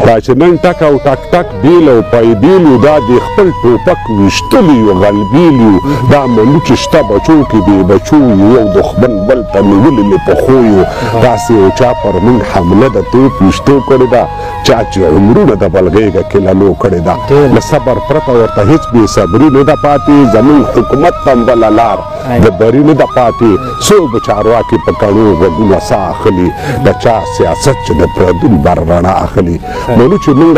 دا چې نن ټک او ټک ټک بیل او پایبیل یو دا د خپل ټوپک ویشتلی یو غلبیل یو دا منو چې شته بچو کې بې بچو یو دښمن بل ته نیولي له پښو یو داسې یو چا پر موږ حمله د توپ ویشتو کړې ده چا چې عمرونه د بلغېږه کیللو کړې ده له صبر پرته ورته هېڅ بې صبري نه ده پاتې زموږ حکومت ته هم بله لار د بري نه ده پاتې څوک به چارواکي په کڼو غوږونه ساه اخلي د چا سیاست چې د پردون بر رڼا اخلي نو چې موږ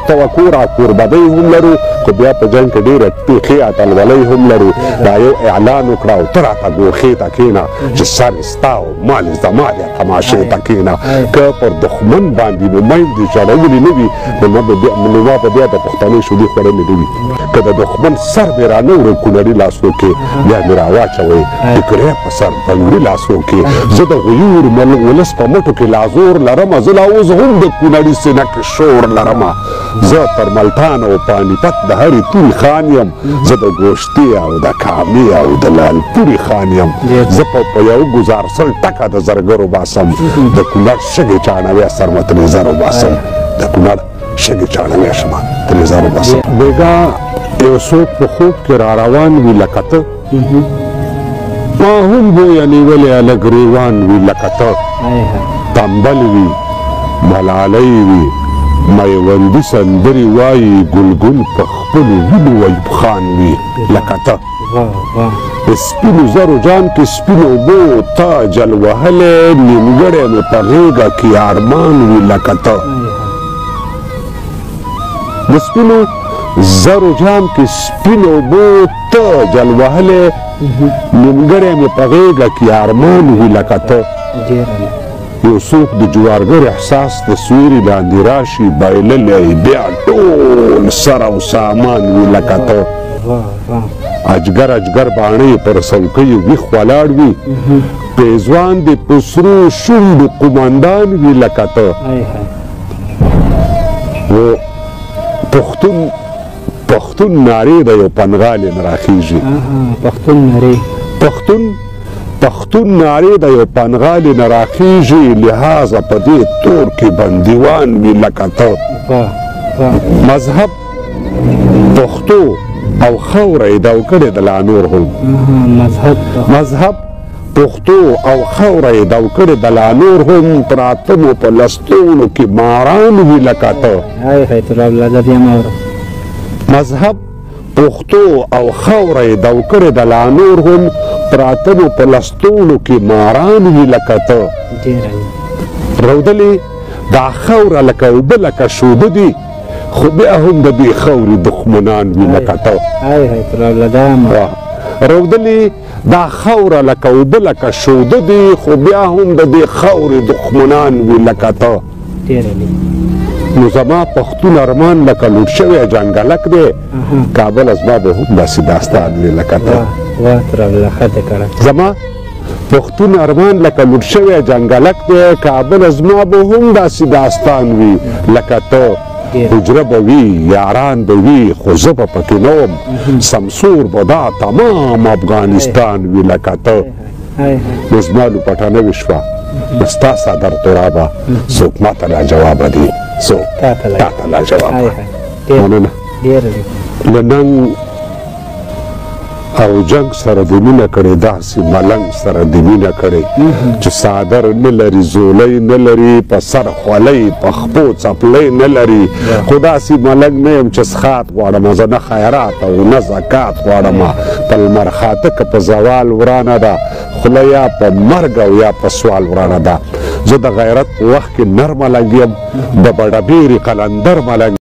توقع را کوربدۍ هم لرو خو بیا په جنګ کې ډېره ټیخي اتلولۍ هم لرو دا یو اعلان وکړه او ته راته ګوښې ته کښېنه چې سر یې ستا او مال یې زما دی تماشې ته کښېنه که پر دښمن باندې مې میندې چړولي نه وي نو ما به بیا د پښتنې شولې خوړلې نه وي که د دښمن سر مې رانه وړم کونړي لاسو کې بیا مې راواچوئ ټکری په سر بنګړي لاسو کې زه د غیور ولس په مټو کې لازور لرمه زه لا اوس هم د کونړي سینه کې شور لرمه زه تر ملتان او پانیپت د هرې تورې خان یم زه د ګوشتي او د کامې او د لالپورې خان یم زه په یو ګزار سل ټکه د زرګرو باسم د کونړ شګې چاڼوی سرمه ترې زر وباسم د کونړ شګې چاڼوی شمه ترې زر وباسم بیګا یو څوک په خوب کې را روان وي لکه ته ما هم بویه نیولې هلک ریوان وي لکه ته تنبل وي ملالۍ وي میوندي سندرې وایي ګلګل په خپلو وینو ایوب خان وي لکه ته د سپینو زرو جام کې سپینو اوبو تا جل وهلی نیمګړی مې په غېږه کې ارمان وي لکه ته د سپینو زرو جام کې سپینو اوبو ته جل وهلی نیمګړی مې په غېږه کې ارمان وي لکه ته یو څوک د جوارګر احساس د سیوري لاندې راشي بایللی بیا ټول سر او سامان وي لکه ته اجګر باڼې پر څوکیو ویښ ولاړ وي پیزوان د په سرو شونډو قمندان وي لکه ته پښتون نارې د یو پنغالې نه راخېږي پښتون نارې د یو پنغالې نه راخېږي لحاظه په دې تور کې بندیوان وي لکه ته مذهب پښتو او خاوره یې داو کړې د لا نور هم مذهب پښتو او خاوره یې داو کړې د لا نور هم پراته مو په لستوڼو کې ماران وي لکه ته مذهب پښتو او خاوره یې داو کړې د لا نور هم پراته مو په لستوڼو کې ماران وي لکه ته رودلې دا خاوره لکه اوبه لکه شوده دي خو بیا هم د دې خاورې دښمنان وي لکه ته رودلې دا خاوره لکه اوبه لکه شوده دي خو بیا هم د دې خاورې دښمنان وي لکه ته نو زما پښتون ارمان لکه لوټ شوی جنګلک دی کابل زما به هم داسې داستان وي لکه ته زما پښتون ارمان لکه لوټ شوی جنګلک دی کابل زما به هم داسې داستان وي لکه ته حجره به وي یاران به وي خو زه به پکې نه وم سمسور به دا تمام افغانستان وي لکه ته نو زما لوپټه نوې شوه نو ستا صدر ترابه څوک ماته لاجوابه دي څوک تاته لاجوابه مننه له ننګ او جنګ سره دې مینه کړې داسې ملنګ سره دې مینه کړې چې څادر نه لري زولی نه لري په سر خولۍ په خپو څپلۍ نه لري خو داسې ملنګ نه یم چې څښات غواړم زه نه خیرات او نه زکات غواړم په لمر خاته که په زوال ورانه ده خوله یا په مرګ او یا په سوال ورانه ده زه د غیرت په وخت کې نر ملنګ یم د بډبیرې قلندر ملنګ